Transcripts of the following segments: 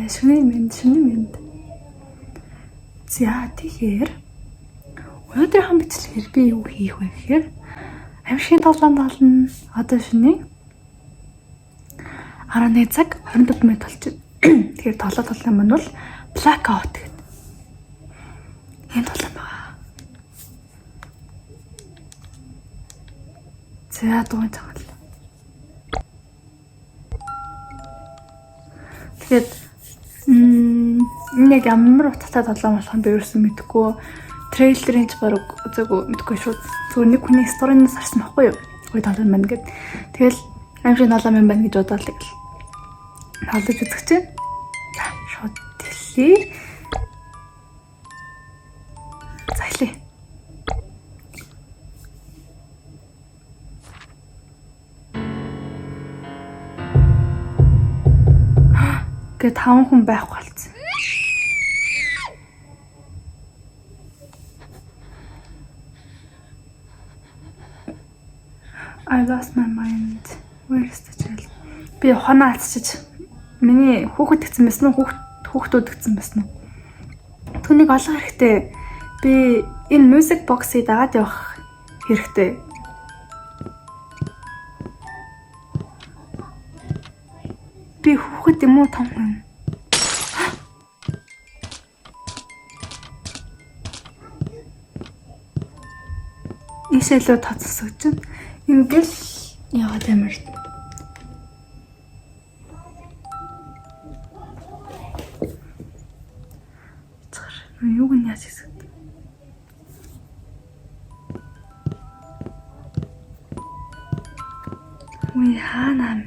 Шүний мэнд. За тэгэхээр өнөөдрийн бичлэгээр би юу хийх вэ гэхээр амьшигын тоглоом болно. Одоо шөнийн 11 цаг 24 минут болж байна. Тэгэхээр тоглоом маань бол Blackout гэдэг. Энэ тоглоом байна. За дуун тоглоом. Тэгээд яг ямар утгатай тоглоом болох нь би ерөөсөө мэдэхгүй. Трейлерын ч баруун зөв мэдэхгүй шүү. Зөвхөн нэг хүний сторинаас харсан байхгүй юу? Гоё тоглоом байна гэд. Тэгэл амьшиг тоглоом юм байна гэж бодоод л тоглож үзэх чинь. За шууд дэлхий. Зайлээ. Гэ 5 хүн байхгүй болсон. I lost my mind. Where is the child? Би ухаанаа алцчих. Миний хүүхэд гэсэн байсан уу? Хүүхдүүд гэсэн байсан уу? Түүнийг олох хэрэгтэй. Би энэ music box-ыг дагаад явах хэрэгтэй. Би хүүхэд юм уу том хүн? Ишэлөө тоцсож чинь ингээл яваад ямар. Юуг нь яаж хийсэ? Уй хаана.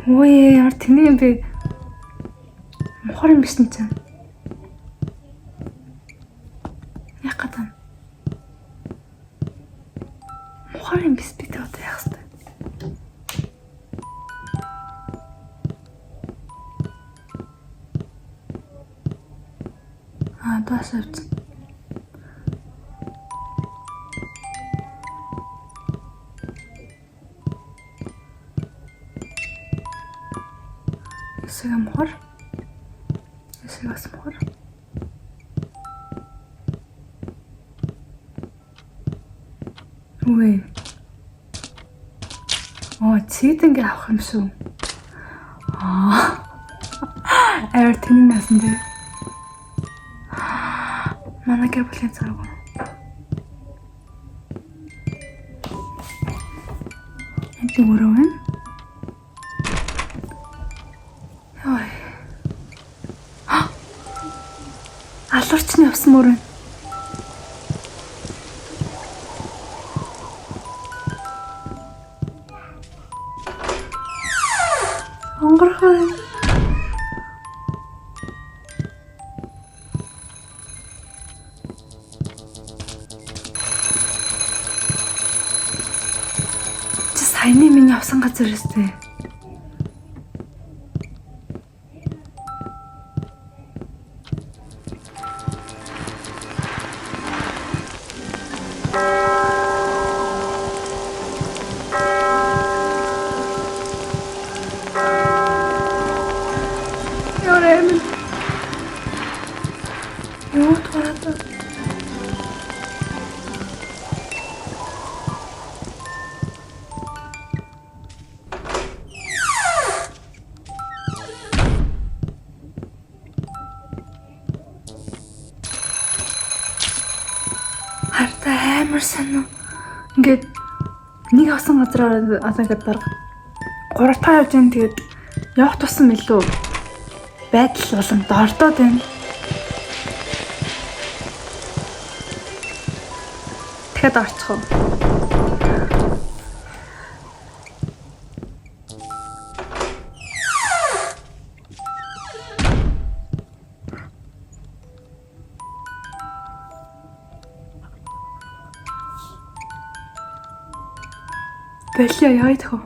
Ой яар тэний юм би мохор юм биш нь чам. Яг гадаа. Мохор юм биш би одоо яах вэ? Дасавч. Эсэгээ мохор. Эсэгээс мохор. Үгүй. Цэдэнгээ авах юм шүү. Авир тэнэн насан дээ. Манай гэр бүлийн царгуу. Энд өөрөө байна. Ой. Алуурчны явсан мөр байна. Онгорхой. Саяны миний авсан газар өстэй. Ёрэм. Юу таараа. Амар санаа. Ингээд нэг авсан газараа одоо ингээд дарга 3 таа явж байгаа. Тэгээд явах тусам илүү байдал болон дордоод байна. Тэгэхэд орчих уу? Болио яа идэх вэ?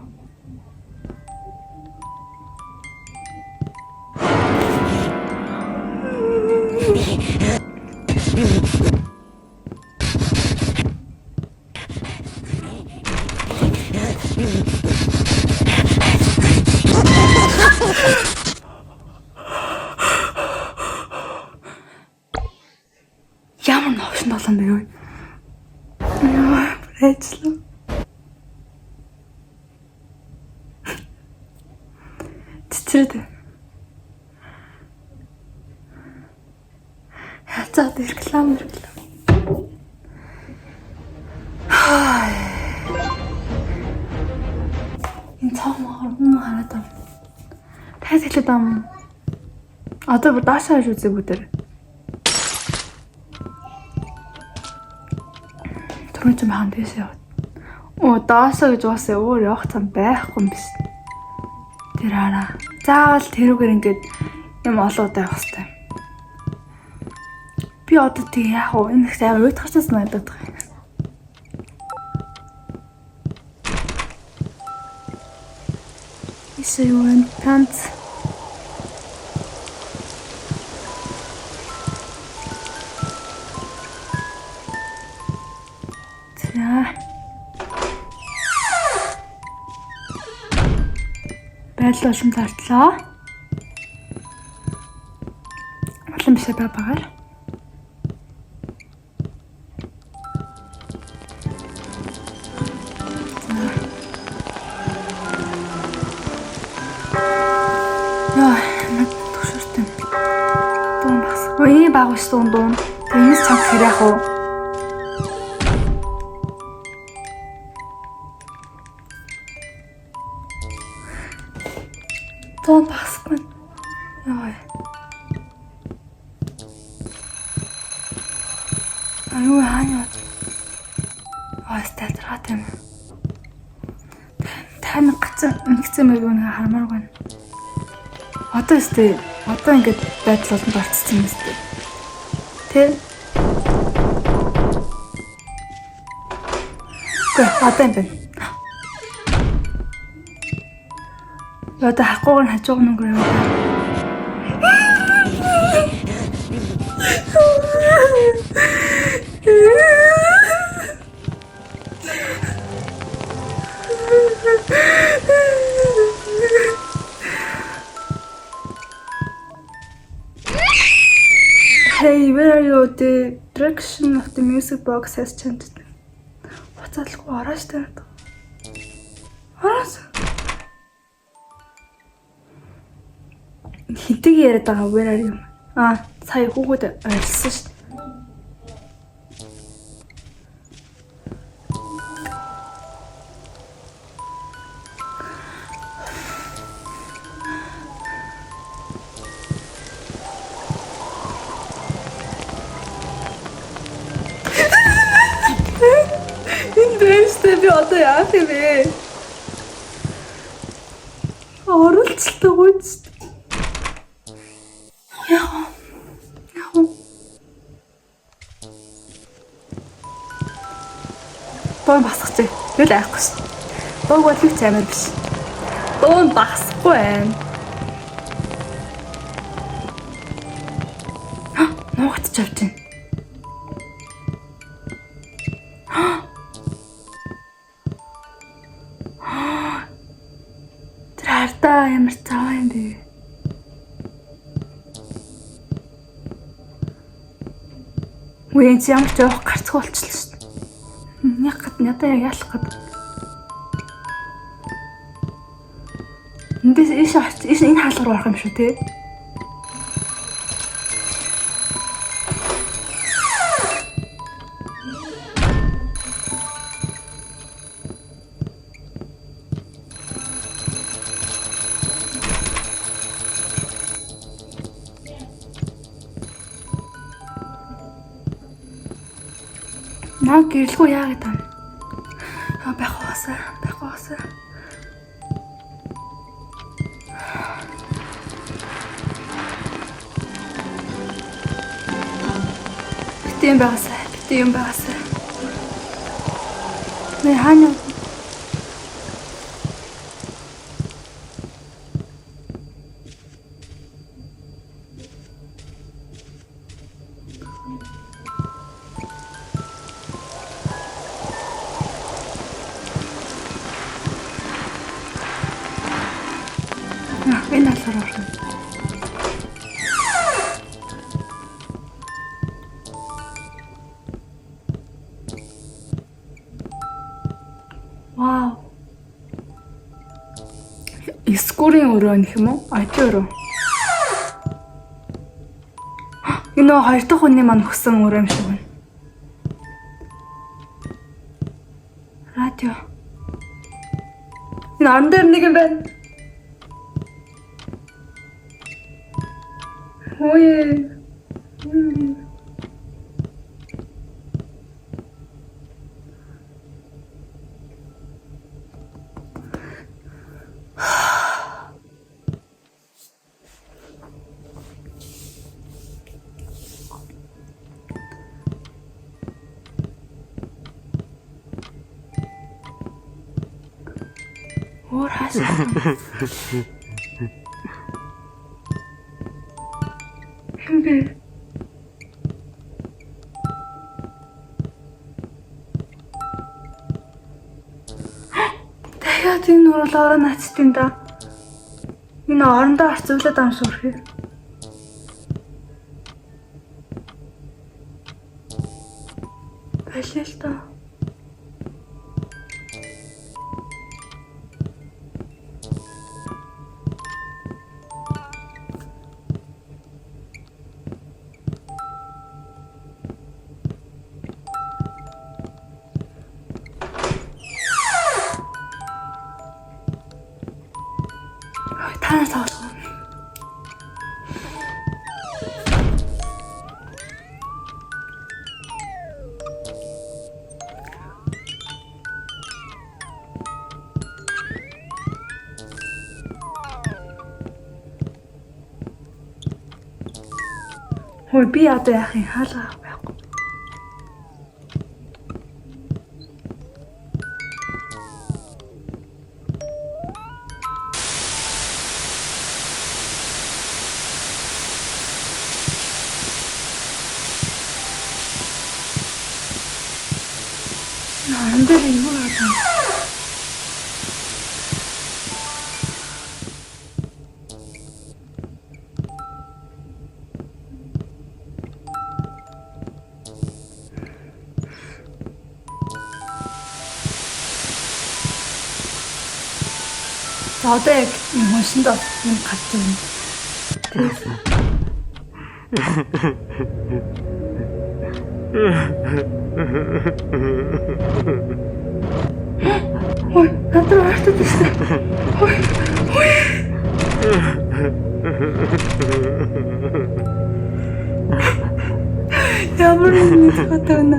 Ямар новшин болон бэ юу? Яа, ажлаа. Цэцэрэд. Хацаад реклам. Энэ цаамаар хараад байна. Тайс хэлээд ам. Одоо бүр даашаа хийж үзээ бүгдээр. Түрүүн ч махан дэс яваад. Оо даашаа гэж уусаа өөр явах цам байхгүй юм биш. Тэр хараа. Заавал тэрүүгээр ингээд юм олоодаа явах хэрэгтэй. Би одоо тэг яах вэ? Энэ их амар уйтгарчаас надад байгаа. Исээ юу вэ? Панц. Байрлал болон зардлаа. Олон бишээ багаар. Яа, нэг тушуртай. Дуун бас. Ой, багш дуун. Тэгээс цанх хэрэг уу? Дуун багсгүй. Яа. Аюу хаана? Статрат юм. Тань гацсан мэг нэг хармааргүй байна. Одоо өстэй. Одоо ингээд байдал болонд орцсон юм өстэй. Тэ? Гэ, одоо юм байна. Одоо хахгүйг нь хажууг нь өнгөрөө. Hey, where are you? The direction of the music box has changed. Буцаалгүй ороож таард. Ороож. Хинтэг яриад байгаа where are you? Сая хүүхэд ойлсон шүү дээ. Би одоо яах юм бэ? Оролцолтой гүйц. Яа. Дуун басах чи. Тэгэл айхгүй ш. Дуун бодлыг ч амар биш. Дуун басахгүй байна. Нуугт ч авч байна. Ямар цаа юм бэ? Үгүй энэ ямар ч явах гарцгүй болчихлоо шүү дээ. Яг гад надаа яалах гээд. Эндээс ийш энэ хаалга руу орох юм шүү те. Наа гэрэлгүй яа гэдэг юм. Байх уусаа. Битэн багасаа. Мэ хаана? болоор орно. Вау. Скорийн өрөө нэх юм уу? Ажи өрөө. Энэ нөө хоёр дахь хүний маань өгсөн өрөө юм шиг байна. Радио. Энэ ан дээр нэг юм байна. Ой. Өөр хаашаа. Хэмбэ. Дахиад энэ нурал ороо нацтын да. Энэ орондоо харцуулаад амшуурхээ. Байлаа л та. Танаас тоглох. Хөөе би одоо яах юм хаалгаа байхгүй. Нандер юу аа? За одоо яг машинд юм гарч байна. Ой, надад хартаад байна. Ой. Ой. Ямар нэг хатана.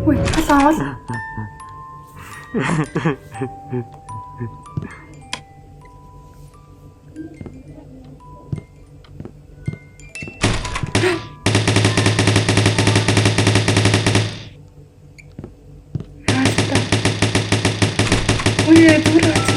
Ой, хасаал. Ой, дураач.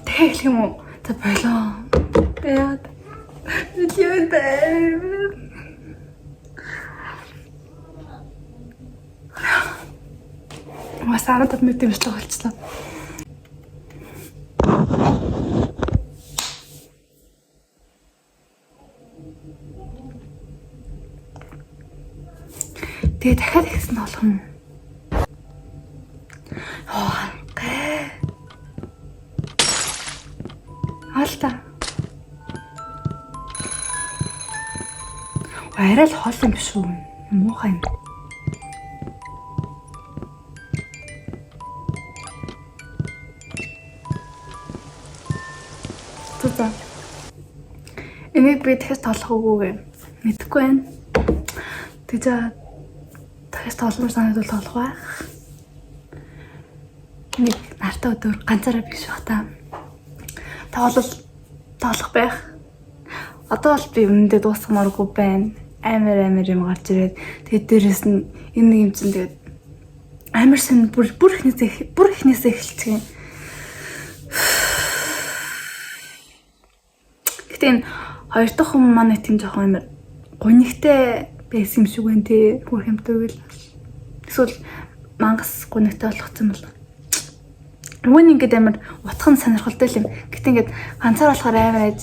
Тэгэл юм уу? За болоо. Яад. Яад. Маш 15 минут юмшлаг болчихлоо. Тэгээ дахиад ихсэн болох юм. Хаалта. Арай л хол юм биш үү? Муухай юм. Тусаа. Энийг би дахиж тоолох уугүй мэдэхгүй байна. Тэгээ дахиж тоолмор санагдвал тоолох байх. Нэг нартай өдөр ганцаараа биш бах та. Тоолол тоолох байх. Одоо бол би өмнөдөө дуусгамааргүй байна. Амар юм гарч ирээд тэгээд дээрэс нь энэ нэг юм чинь тэгээд амар сан бүр ихнээсээ эхэлчихээн. Гэтэ энэ хоёр дахь хүн манай тийм жоохон амар гунигтай байсан юм шиг байна тий. Бүр хэмтэйг л. Эсвэл мангас гунигтай болгоцсон бол. Өгөн ингээд амар утхан сонирхолтой юм. Гэтэ ингээд ганцаар болохоор амар айж.